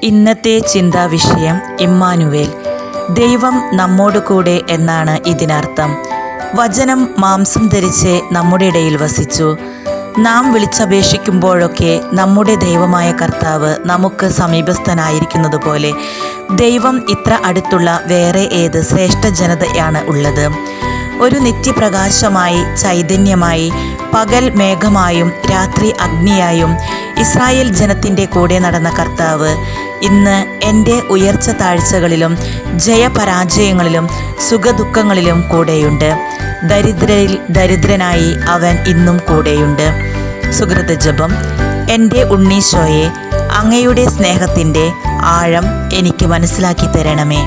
ഇന്നത്തെ ചിന്താവിഷയം ഇമ്മാനുവേൽ, ദൈവം നമ്മോട് കൂടെ എന്നാണ് ഇതിനർത്ഥം. വചനം മാംസം ധരിച്ച് നമ്മുടെ ഇടയിൽ വസിച്ചു. നാം വിളിച്ചപേക്ഷിക്കുമ്പോഴൊക്കെ നമ്മുടെ ദൈവമായ കർത്താവ് നമുക്ക് സമീപസ്ഥനായിരിക്കുന്നത് പോലെ ദൈവം ഇത്ര അടുത്തുള്ള വേറെ ഏത് ശ്രേഷ്ഠ ജനതയാണ് ഉള്ളത്? ഒരു നിത്യപ്രകാശമായി, ചൈതന്യമായി, പകൽ മേഘമായും രാത്രി അഗ്നിയായും ഇസ്രായേൽ ജനത്തിൻ്റെ കൂടെ നടന്ന കർത്താവ് ഇന്ന് എൻ്റെ ഉയർച്ച താഴ്ചകളിലും ജയപരാജയങ്ങളിലും സുഖദുഃഖങ്ങളിലും കൂടെയുണ്ട്. ദരിദ്രരിൽ ദരിദ്രനായി അവൻ ഇന്നും കൂടെയുണ്ട്. സുകൃത ജപം. എൻ്റെ ഉണ്ണീശോയെ, അങ്ങയുടെ സ്നേഹത്തിൻ്റെ ആഴം എനിക്ക് മനസ്സിലാക്കി തരണമേ.